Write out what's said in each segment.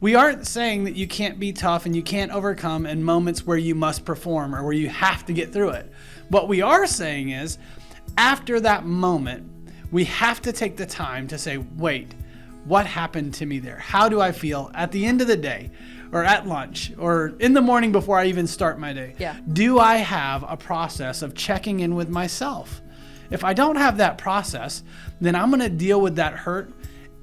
We aren't saying that you can't be tough and you can't overcome in moments where you must perform or where you have to get through it. What we are saying is, after that moment, we have to take the time to say, wait, what happened to me there? How do I feel at the end of the day, or at lunch, or in the morning before I even start my day? Yeah. Do I have a process of checking in with myself? If I don't have that process, then I'm going to deal with that hurt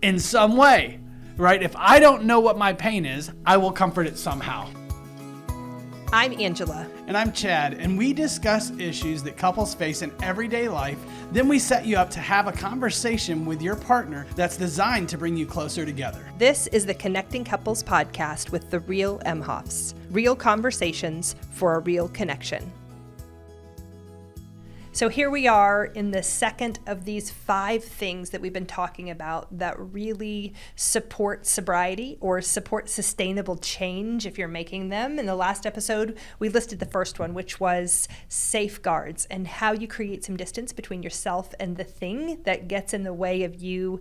in some way, right? If I don't know what my pain is, I will comfort it somehow. I'm Angela. And I'm Chad, and we discuss issues that couples face in everyday life. Then we set you up to have a conversation with your partner that's designed to bring you closer together. This is the Connecting Couples podcast with the real Emhoffs. Real conversations for a real connection. So here we are in the second of these 5 things that we've been talking about that really support sobriety or support sustainable change if you're making them. In the last episode, we listed the first one, which was safeguards and how you create some distance between yourself and the thing that gets in the way of you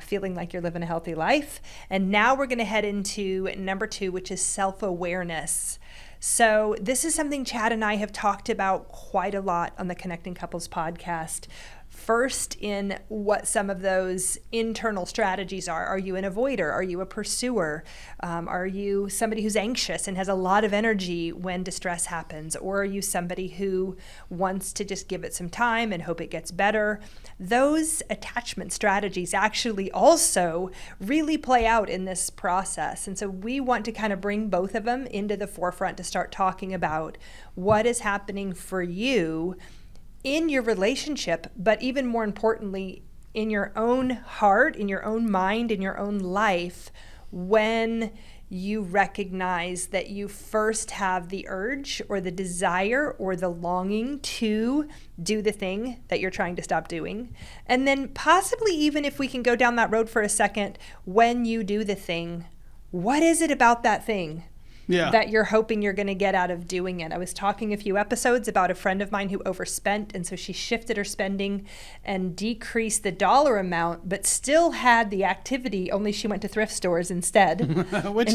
feeling like you're living a healthy life. And now we're going to head into number 2, which is self-awareness. So this is something Chad and I have talked about quite a lot on the Connecting Couples podcast. First, in what some of those internal strategies are. Are you an avoider? Are you a pursuer? Are you somebody who's anxious and has a lot of energy when distress happens? Or are you somebody who wants to just give it some time and hope it gets better? Those attachment strategies actually also really play out in this process. And so we want to kind of bring both of them into the forefront to start talking about what is happening for you in your relationship, but even more importantly, in your own heart, in your own mind, in your own life, when you recognize that you first have the urge or the desire or the longing to do the thing that you're trying to stop doing. And then possibly even if we can go down that road for a second, when you do the thing, what is it about that thing that you're hoping you're going to get out of doing it? I was talking a few episodes about a friend of mine who overspent, and so she shifted her spending and decreased the dollar amount, but still had the activity, only she went to thrift stores instead.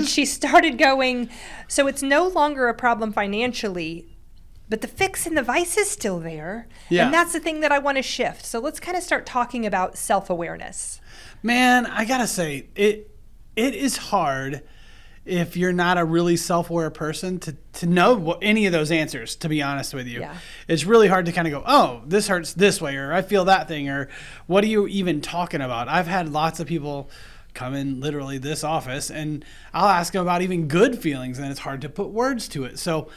She started going, so it's no longer a problem financially, but the fix and the vice is still there. Yeah. And that's the thing that I want to shift. So let's kind of start talking about self-awareness. Man, I got to say, it is hard if you're not a really self-aware person to know any of those answers, to be honest with you. Yeah. It's really hard to kind of go, oh, this hurts this way, or I feel that thing, or what are you even talking about? I've had lots of people come in literally this office, and I'll ask them about even good feelings, and it's hard to put words to it. So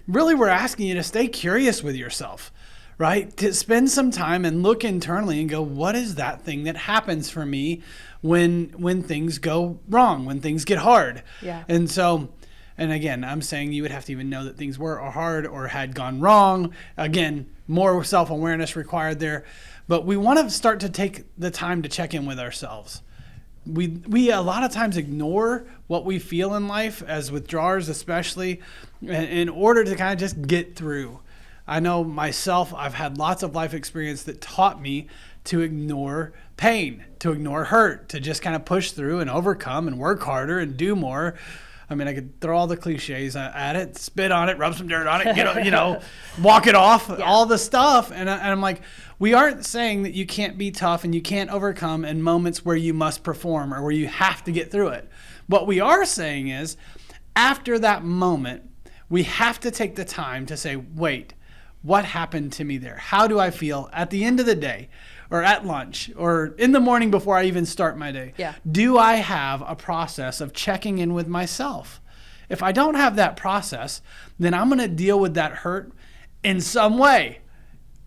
really we're asking you to stay curious with yourself, right? To spend some time and look internally and go, what is that thing that happens for me when things go wrong, when things get hard? Yeah. And so, and again, I'm saying you would have to even know that things were hard or had gone wrong. Again, more self-awareness required there. But we want to start to take the time to check in with ourselves. We a lot of times ignore what we feel in life, as withdrawers especially, in order to kind of just get through. I know myself, I've had lots of life experience that taught me to ignore pain, to ignore hurt, to just kind of push through and overcome and work harder and do more. I mean, I could throw all the cliches at it, spit on it, rub some dirt on it, walk it off, all the stuff. And I'm like, we aren't saying that you can't be tough and you can't overcome in moments where you must perform or where you have to get through it. What we are saying is, after that moment, we have to take the time to say, wait, what happened to me there? How do I feel at the end of the day, or at lunch, or in the morning before I even start my day? Yeah. Do I have a process of checking in with myself? If I don't have that process, then I'm going to deal with that hurt in some way,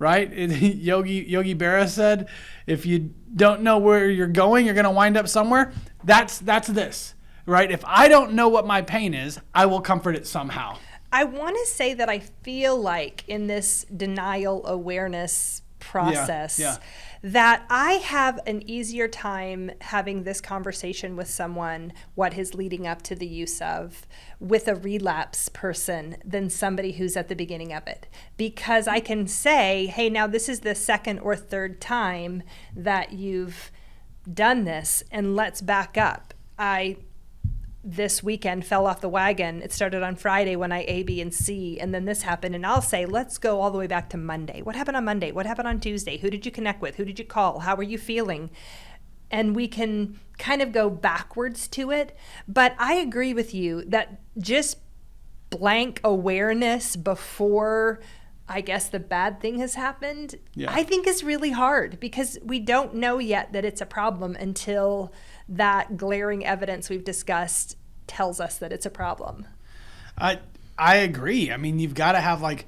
right? Yogi Berra said, if you don't know where you're going, you're going to wind up somewhere. That's this, right? If I don't know what my pain is, I will comfort it somehow. I want to say that I feel like in this denial awareness process that I have an easier time having this conversation with someone, what is leading up to the use of, with a relapse person than somebody who's at the beginning of it. Because I can say, hey, now this is the second or third time that you've done this, and let's back up. this weekend fell off the wagon. It started on Friday when I A, B, and C, and then this happened. And I'll say, let's go all the way back to Monday. What happened on Monday? What happened on Tuesday? Who did you connect with? Who did you call? How were you feeling? And we can kind of go backwards to it. But I agree with you that just blank awareness before, I guess, the bad thing has happened, I think is really hard, because we don't know yet that it's a problem until that glaring evidence we've discussed tells us that it's a problem. I agree. I mean, you've got to have like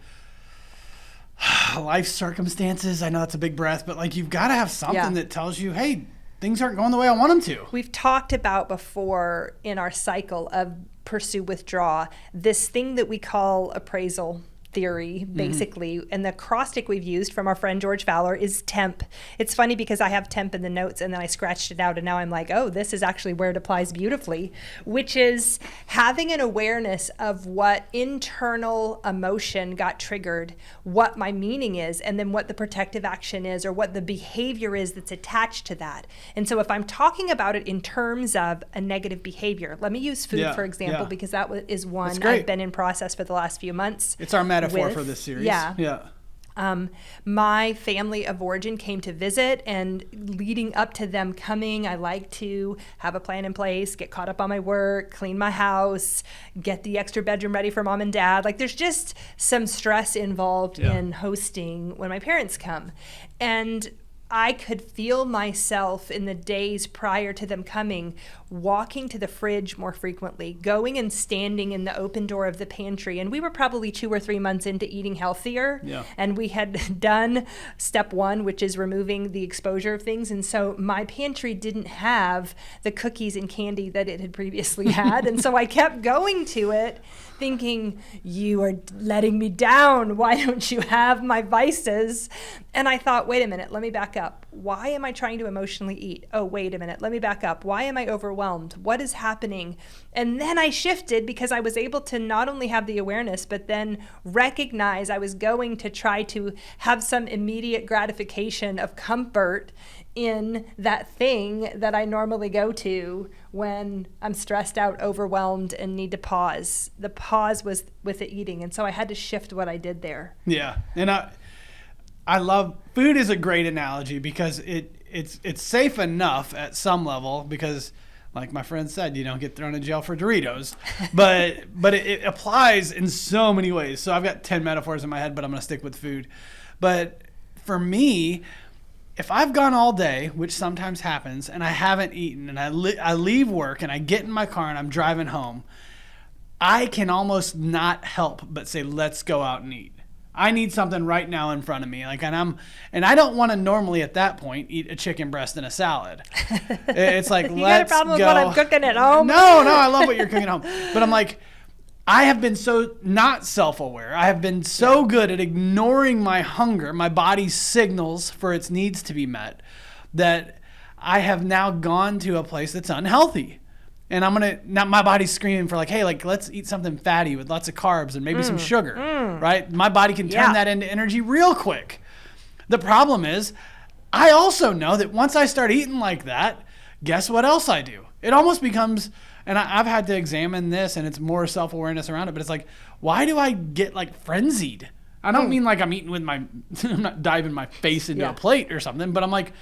life circumstances. I know that's a big breath, but like you've got to have something that tells you, hey, things aren't going the way I want them to. We've talked about before in our cycle of pursue, withdraw, this thing that we call appraisal theory, basically. And the acrostic we've used from our friend George Fowler is TEMP. It's funny because I have TEMP in the notes and then I scratched it out and now I'm like, oh, this is actually where it applies beautifully, which is having an awareness of what internal emotion got triggered, what my meaning is, and then what the protective action is or what the behavior is that's attached to that. And so if I'm talking about it in terms of a negative behavior, let me use food, for example, because that is one I've been in process for the last few months. It's our metaphor for this series. My family of origin came to visit, and leading up to them coming, I like to have a plan in place, get caught up on my work, clean my house, get the extra bedroom ready for mom and dad. Like there's just some stress involved in hosting when my parents come. And I could feel myself in the days prior to them coming, walking to the fridge more frequently, going and standing in the open door of the pantry. And we were probably 2 or 3 months into eating healthier. And we had done step 1, which is removing the exposure of things. And so my pantry didn't have the cookies and candy that it had previously had. And so I kept going to it thinking, you are letting me down. Why don't you have my vices? And I thought, wait a minute, let me back up. Why am I trying to emotionally eat? Oh, wait a minute, let me back up. Why am I overwhelmed? What is happening? And then I shifted because I was able to not only have the awareness, but then recognize I was going to try to have some immediate gratification of comfort in that thing that I normally go to when I'm stressed out, overwhelmed, and need to pause. The pause was with the eating, and so I had to shift what I did there. Yeah, and I love food is a great analogy because it's safe enough at some level because, like my friend said, you don't get thrown in jail for Doritos, but it applies in so many ways. So I've got 10 metaphors in my head, but I'm going to stick with food. But for me, if I've gone all day, which sometimes happens, and I haven't eaten, and I leave work and I get in my car and I'm driving home, I can almost not help but say, let's go out and eat. I need something right now in front of me. And I don't want to normally at that point eat a chicken breast and a salad. It's like, you let's got a problem go. with what I'm cooking at home? No, I love what you're cooking at home. But I'm like, I have been so not self-aware. I have been so good at ignoring my hunger, my body's signals for its needs to be met, that I have now gone to a place that's unhealthy. And now my body's screaming for like, hey, like let's eat something fatty with lots of carbs and maybe some sugar, right? My body can turn that into energy real quick. The problem is, I also know that once I start eating like that, guess what else I do? It almost becomes, and I've had to examine this, and it's more self-awareness around it, but it's like, why do I get like frenzied? I don't mean like I'm eating with I'm not diving my face into a plate or something, but I'm like,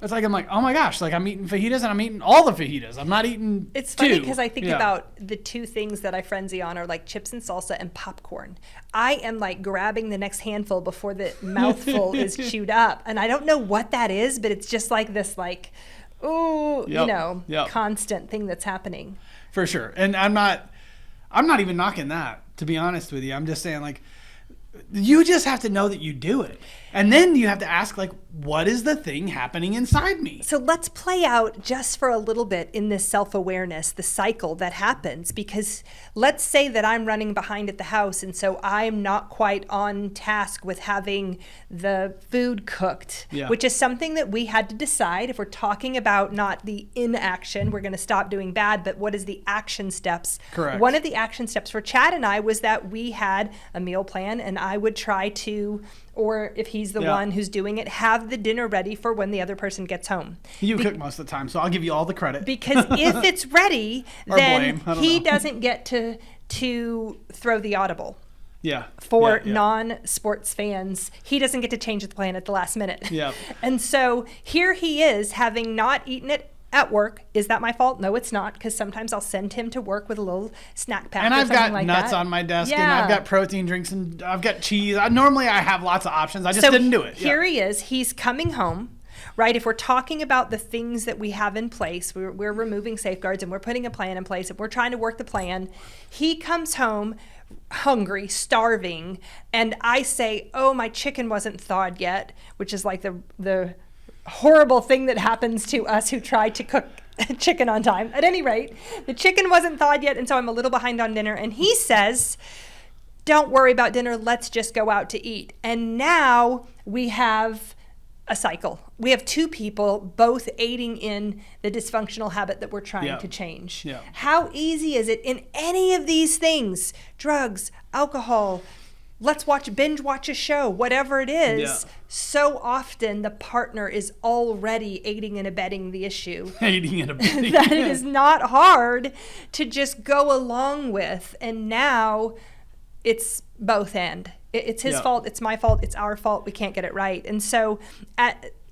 I'm like, oh my gosh, like I'm eating fajitas and I'm eating all the fajitas. I'm not eating It's funny because I think about the 2 things that I frenzy on are like chips and salsa and popcorn. I am like grabbing the next handful before the mouthful is chewed up. And I don't know what that is, but it's just like this like, constant thing that's happening. For sure. And I'm not even knocking that, to be honest with you. I'm just saying like, you just have to know that you do it. And then you have to ask, like, what is the thing happening inside me? So let's play out just for a little bit in this self-awareness, the cycle that happens. Because let's say that I'm running behind at the house, and so I'm not quite on task with having the food cooked, which is something that we had to decide. If we're talking about not the inaction, we're going to stop doing bad, but what is the action steps? Correct. One of the action steps for Chad and I was that we had a meal plan, and I would try to, or if he's the one who's doing it, have the dinner ready for when the other person gets home. You cook most of the time, so I'll give you all the credit. Because if it's ready, then he doesn't get to throw the audible. Yeah. For non-sports fans, he doesn't get to change the plan at the last minute. Yeah. And so here he is, having not eaten it at work. Is that my fault? No, it's not, because sometimes I'll send him to work with a little snack pack. And I've got like nuts that. On my desk, and I've got protein drinks, and I've got cheese. Normally I have lots of options. I just didn't do it. Here he is. He's coming home. Right? If we're talking about the things that we have in place, we're removing safeguards and we're putting a plan in place and we're trying to work the plan. He comes home hungry, starving, and I say, oh, my chicken wasn't thawed yet, which is like the horrible thing that happens to us who try to cook chicken on time. At any rate, the chicken wasn't thawed yet, and so I'm a little behind on dinner. And he says, don't worry about dinner, let's just go out to eat. And now we have a cycle. We have two people both aiding in the dysfunctional habit that we're trying to change. Yeah. How easy is it in any of these things, drugs, alcohol, let's binge watch a show, whatever it is, so often the partner is already aiding and abetting the issue. Aiding and abetting. That it is not hard to just go along with. And now it's both end. It's his fault, it's my fault, it's our fault, we can't get it right. And so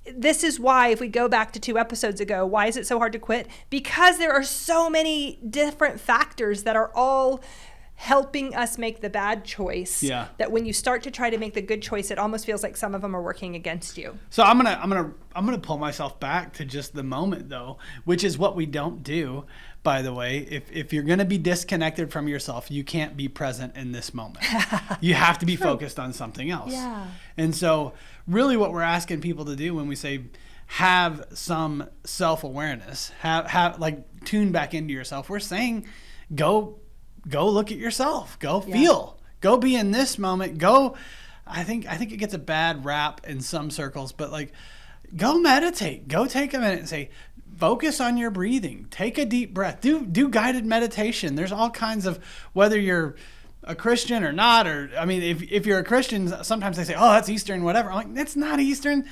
this is why, if we go back to 2 episodes ago, why is it so hard to quit? Because there are so many different factors that are all helping us make the bad choice, that when you start to try to make the good choice, it almost feels like some of them are working against you. So I'm gonna pull myself back to just the moment, though, which is what we don't do. By the way, if you're gonna be disconnected from yourself, you can't be present in this moment. You have to be focused on something else. Yeah. And so really what we're asking people to do when we say have some self-awareness, have like tune back into yourself, we're saying go look at yourself, go feel, go be in this moment, I think it gets a bad rap in some circles, but like go meditate, go take a minute and say, focus on your breathing, take a deep breath, do guided meditation. There's all kinds of, whether you're a Christian or not, or I mean, if you're a Christian, sometimes they say, oh, that's Eastern, whatever. I'm like, that's not Eastern.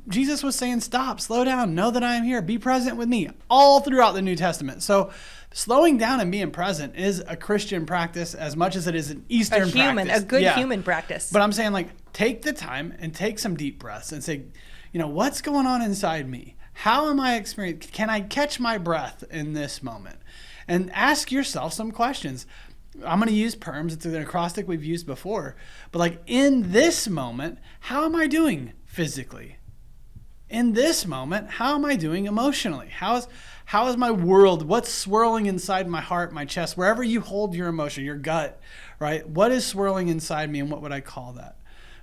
Jesus was saying, stop, slow down, know that I am here, be present with me, all throughout the New Testament. So slowing down and being present is a Christian practice as much as it is an Eastern practice. A good human practice. But I'm saying, like, take the time and take some deep breaths and say, what's going on inside me? How am I experiencing? Can I catch my breath in this moment? And ask yourself some questions. I'm going to use PERMS. It's an acrostic we've used before. But like, in this moment, how am I doing physically? In this moment, how am I doing emotionally? How is my world? What's swirling inside my heart, my chest, wherever you hold your emotion, your gut, right? What is swirling inside me, and what would I call that?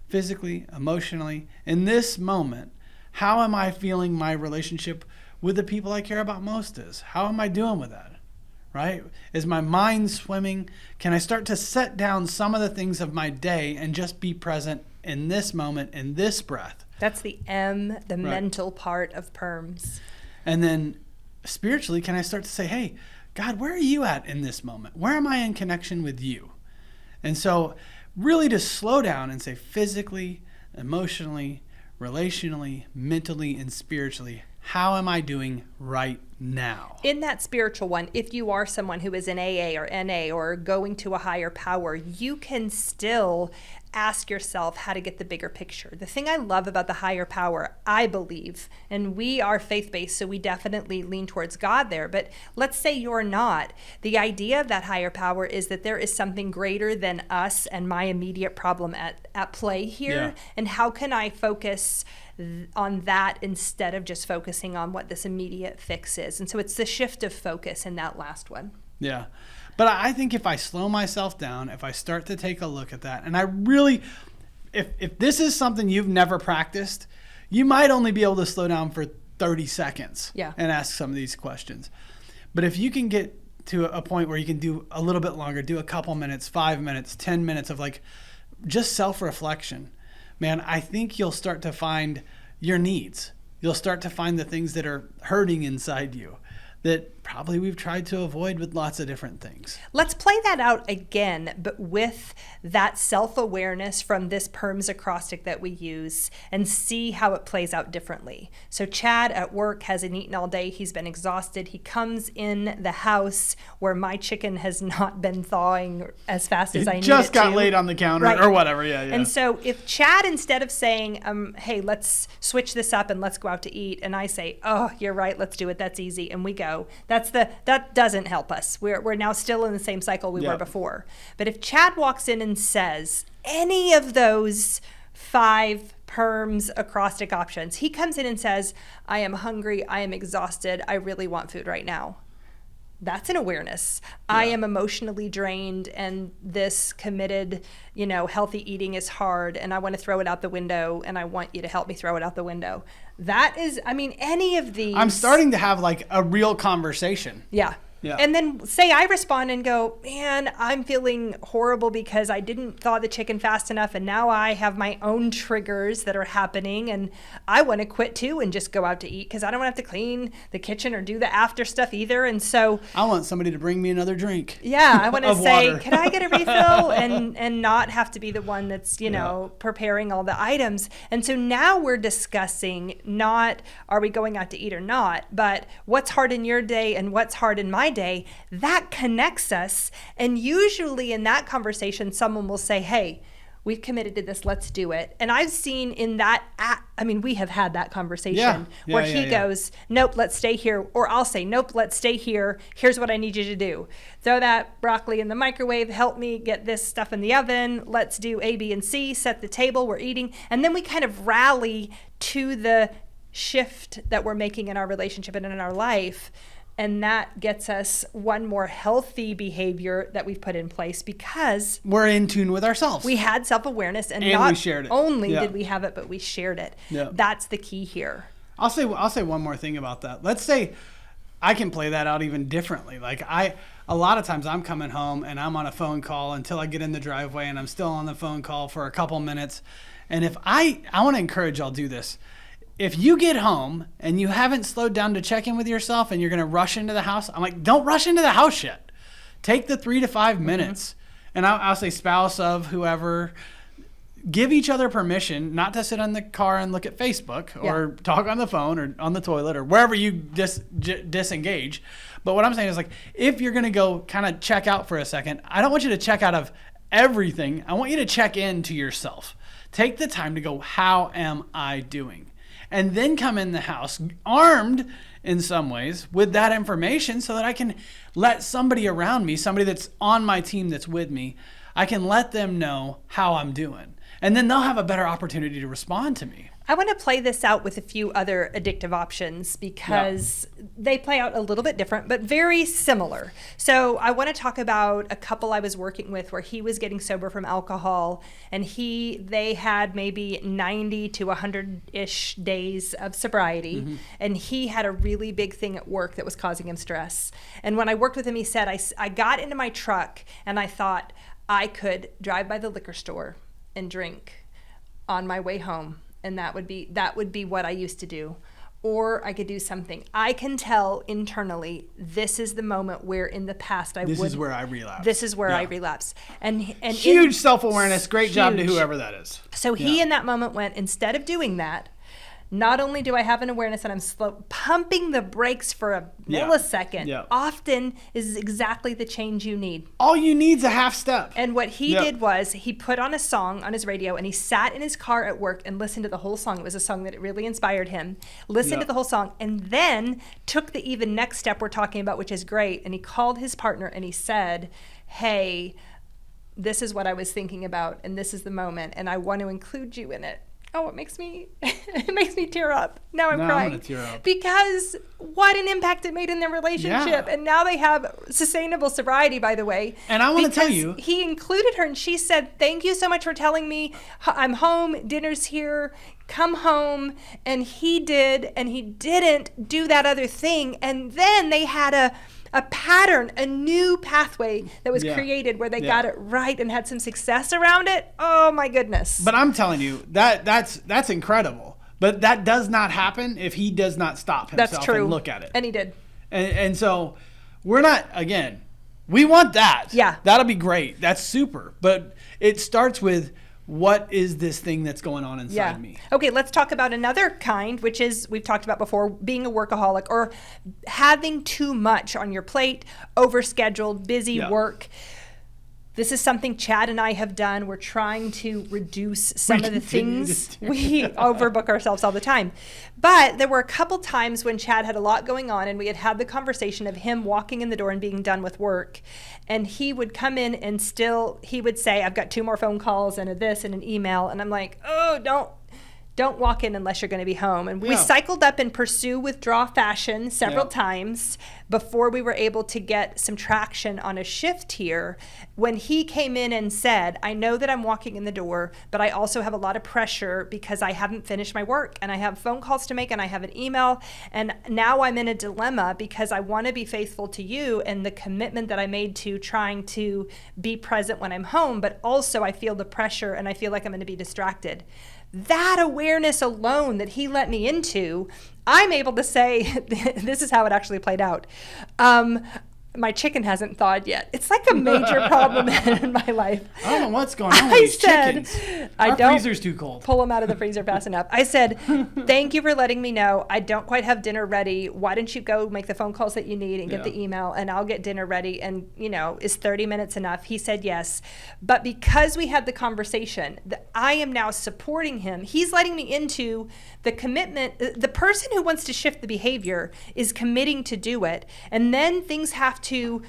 Physically, emotionally, in this moment, how am I feeling my relationship with the people I care about most is? How am I doing with that? Right? Is my mind swimming? Can I start to set down some of the things of my day and just be present in this moment, in this breath? That's the M, the mental part of PERMS. And then spiritually, can I start to say, hey, God, where are you at in this moment? Where am I in connection with you? And so really to slow down and say physically, emotionally, relationally, mentally, and spiritually, how am I doing right now? In that spiritual one, if you are someone who is in AA or NA or going to a higher power, you can still ask yourself how to get the bigger picture. The thing I love about the higher power, I believe, and we are faith-based, so we definitely lean towards God there, but let's say you're not. The idea of that higher power is that there is something greater than us and my immediate problem at play here, and how can I focus on that instead of just focusing on what this immediate fix is. And so it's the shift of focus in that last one. Yeah. But I think if I slow myself down, if I start to take a look at that, and I really, if this is something you've never practiced, you might only be able to slow down for 30 seconds and ask some of these questions. But if you can get to a point where you can do a little bit longer, do a couple minutes, 5 minutes, 10 minutes of like just self-reflection, man, I think you'll start to find your needs. You'll start to find the things that are hurting inside you that probably we've tried to avoid with lots of different things. Let's play that out again, but with that self-awareness from this PERMS acrostic that we use, and see how it plays out differently. So Chad at work hasn't eaten all day. He's been exhausted. He comes in the house where my chicken has not been thawing as fast as I need it to. Just got laid on the counter or whatever. Yeah. And so if Chad, instead of saying, hey, let's switch this up and let's go out to eat, and I say, oh, you're right, let's do it, that's easy, and we go, that doesn't help us. We're now still in the same cycle we were before. But if Chad walks in and says any of those 5 PERMS acrostic options, he comes in and says, I am hungry, I am exhausted, I really want food right now. That's an awareness. I am emotionally drained, and this committed, healthy eating is hard, and I want to throw it out the window, and I want you to help me throw it out the window. That is, any of these. I'm starting to have like a real conversation. Yeah. Yeah. And then say I respond and go, man, I'm feeling horrible because I didn't thaw the chicken fast enough, and now I have my own triggers that are happening, and I want to quit too and just go out to eat because I don't want to have to clean the kitchen or do the after stuff either. And so I want somebody to bring me another drink. Yeah, I want to say, water. Can I get a refill and not have to be the one that's, preparing all the items. And so now we're discussing not are we going out to eat or not, but what's hard in your day and what's hard in my day. That connects us, and usually in that conversation someone will say, hey, we've committed to this, let's do it. And I've seen in that, we have had that conversation where he goes, nope, let's stay here, or I'll say, nope, let's stay here, here's what I need you to do, throw that broccoli in the microwave, help me get this stuff in the oven, let's do A, B, and C, set the table, we're eating. And then we kind of rally to the shift that we're making in our relationship and in our life. And that gets us one more healthy behavior that we've put in place because we're in tune with ourselves. We had self-awareness, and not we shared it. Only did we have it, but we shared it. Yeah. That's the key here. I'll say one more thing about that. Let's say I can play that out even differently. Like a lot of times I'm coming home and I'm on a phone call until I get in the driveway, and I'm still on the phone call for a couple minutes. And if I want to encourage y'all do this. If you get home and you haven't slowed down to check in with yourself and you're going to rush into the house, I'm like, don't rush into the house yet. Take the 3 to 5 minutes. And I'll say spouse of whoever, give each other permission not to sit in the car and look at Facebook or talk on the phone or on the toilet or wherever you disengage. But what I'm saying is, like, if you're going to go kind of check out for a second, I don't want you to check out of everything. I want you to check into yourself. Take the time to go, how am I doing? And then come in the house armed in some ways with that information so that I can let somebody around me, somebody that's on my team that's with me, I can let them know how I'm doing. And then they'll have a better opportunity to respond to me. I want to play this out with a few other addictive options because they play out a little bit different, but very similar. So I want to talk about a couple I was working with where he was getting sober from alcohol, and they had maybe 90 to 100-ish days of sobriety, and he had a really big thing at work that was causing him stress. And when I worked with him, he said, I got into my truck and I thought I could drive by the liquor store and drink on my way home. And that would be what I used to do. Or I could do something. I can tell internally, this is the moment where in the past This is where I relapse. This is where I relapse. And huge self-awareness. Great job to whoever that is. So he in that moment went, instead of doing that, not only do I have an awareness that I'm pumping the brakes for a millisecond, often is exactly the change you need. All you need is a half step. And what he did was he put on a song on his radio, and he sat in his car at work and listened to the whole song. It was a song that really inspired him. Listened to the whole song, and then took the even next step we're talking about, which is great. And he called his partner and he said, hey, this is what I was thinking about, and this is the moment, and I want to include you in it. Oh, it makes me tear up. Now I'm crying. I'm gonna tear up. Because what an impact it made in their relationship. Yeah. And now they have sustainable sobriety, by the way. And I want to tell you, he included her, and she said, thank you so much for telling me I'm home, dinner's here, come home. And he did, and he didn't do that other thing. And then they had a pattern, a new pathway that was created where they got it right and had some success around it. Oh my goodness. But I'm telling you, that's incredible. But that does not happen if he does not stop himself and look at it. And he did. And so we're not, again, we want that. Yeah. That'll be great. That's super. But it starts with, what is this thing that's going on inside me? Okay, let's talk about another kind, which is, we've talked about before, being a workaholic or having too much on your plate, overscheduled, busy work. This is something Chad and I have done. We're trying to reduce some of the things. We overbook ourselves all the time. But there were a couple times when Chad had a lot going on, and we had the conversation of him walking in the door and being done with work. And he would come in and he would say, I've got 2 more phone calls and a this and an email. And I'm like, oh, don't walk in unless you're going to be home. And we cycled up in pursue withdraw fashion several times before we were able to get some traction on a shift here. When he came in and said, I know that I'm walking in the door, but I also have a lot of pressure because I haven't finished my work and I have phone calls to make and I have an email. And now I'm in a dilemma because I want to be faithful to you and the commitment that I made to trying to be present when I'm home, but also I feel the pressure and I feel like I'm going to be distracted. That awareness alone that he let me into, I'm able to say, this is how it actually played out. My chicken hasn't thawed yet. It's like a major problem in my life. I don't know what's going on with these chickens. Our freezer's too cold. Pull them out of the freezer fast enough. I said, thank you for letting me know. I don't quite have dinner ready. Why don't you go make the phone calls that you need and get the email, and I'll get dinner ready. And, is 30 minutes enough? He said yes. But because we had the conversation, I am now supporting him. He's letting me into the commitment. The person who wants to shift the behavior is committing to do it. And then things have to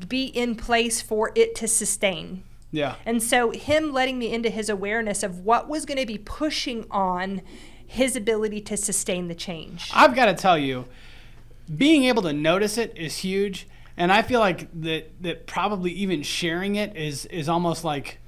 be in place for it to sustain. Yeah. And so him letting me into his awareness of what was going to be pushing on his ability to sustain the change. I've got to tell you, being able to notice it is huge. And I feel like that probably even sharing it is almost like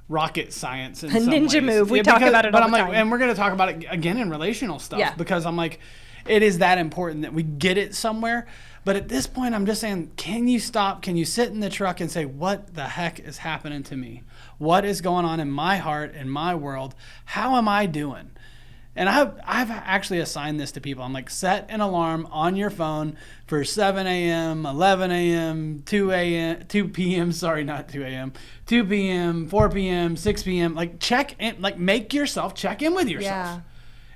rocket science in some ninja ways. move. We talk about it all the time. And we're going to talk about it again in relational stuff because I'm like, it is that important that we get it somewhere. But at this point, I'm just saying, can you stop? Can you sit in the truck and say, what the heck is happening to me? What is going on in my heart, in my world? How am I doing? And I've actually assigned this to people. I'm like, set an alarm on your phone for 7 a.m., 11 a.m., 2 p.m., sorry, not 2 a.m., 2 p.m., 4 p.m., 6 p.m. Like, check in, like, make yourself check in with yourself. Yeah.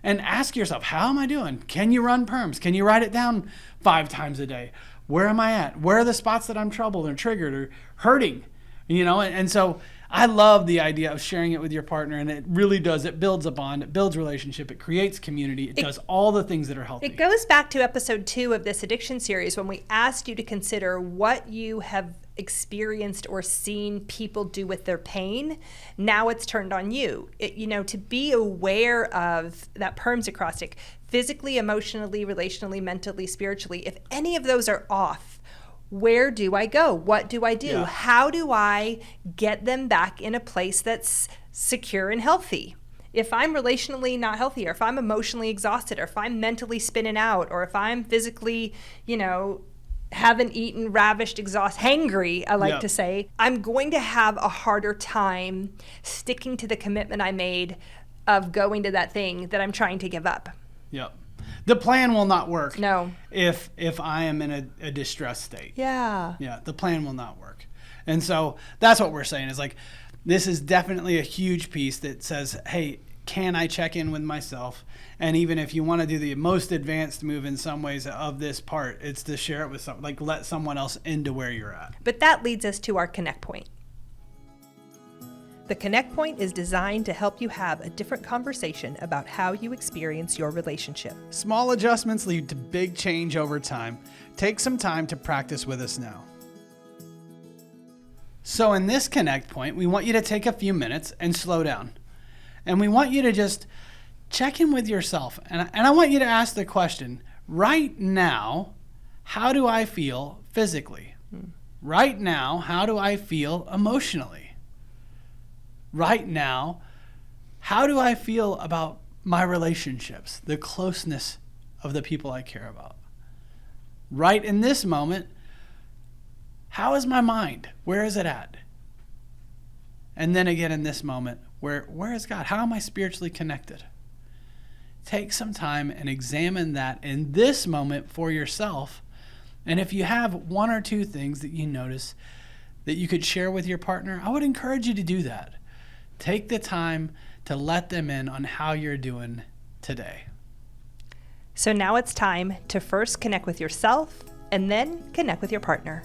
And ask yourself, how am I doing? Can you run perms? Can you write it down 5 times a day? Where am I at? Where are the spots that I'm troubled or triggered or hurting? And so I love the idea of sharing it with your partner, and it really does. It builds a bond. It builds relationship. It creates community. It does all the things that are healthy. It goes back to episode 2 of this addiction series when we asked you to consider what you have experienced or seen people do with their pain. Now it's turned on you. To be aware of that PERMS acrostic, physically, emotionally, relationally, mentally, spiritually. If any of those are off, where do I go? What do I do? Yeah. How do I get them back in a place that's secure and healthy? If I'm relationally not healthy, or if I'm emotionally exhausted, or if I'm mentally spinning out, or if I'm physically, haven't eaten, ravished, exhausted, hangry, I like to say, I'm going to have a harder time sticking to the commitment I made of going to that thing that I'm trying to give up. Yep. The plan will not work. No. If I am in a distressed state. Yeah. Yeah, the plan will not work. And so that's what we're saying is like, this is definitely a huge piece that says, hey, can I check in with myself? And even if you want to do the most advanced move in some ways of this part, it's to share it with someone, like let someone else into where you're at. But that leads us to our Connect Point. The Connect Point is designed to help you have a different conversation about how you experience your relationship. Small adjustments lead to big change over time. Take some time to practice with us now. So in this Connect Point, we want you to take a few minutes and slow down. And we want you to just check in with yourself. And I want you to ask the question, right now, how do I feel physically? Right now, how do I feel emotionally? Right now, how do I feel about my relationships, the closeness of the people I care about? Right in this moment, how is my mind? Where is it at? And then again in this moment, where is God? How am I spiritually connected? Take some time and examine that in this moment for yourself And if you have one or two things that you notice that you could share with your partner, I would encourage you to do that. Take the time to let them in on how you're doing today. So now it's time to first connect with yourself and then connect with your partner.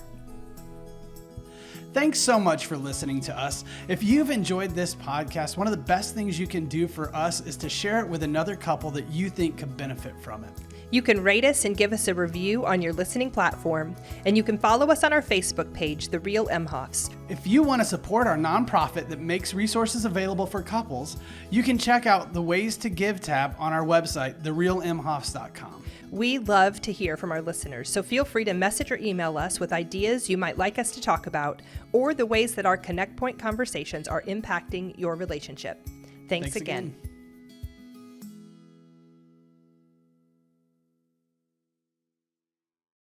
Thanks so much for listening to us. If you've enjoyed this podcast, one of the best things you can do for us is to share it with another couple that you think could benefit from it. You can rate us and give us a review on your listening platform, and you can follow us on our Facebook page, The Real Emhoffs. If you want to support our nonprofit that makes resources available for couples, you can check out the Ways to Give tab on our website, therealemhoffs.com. We love to hear from our listeners, so feel free to message or email us with ideas you might like us to talk about or the ways that our Connect Point conversations are impacting your relationship. Thanks again.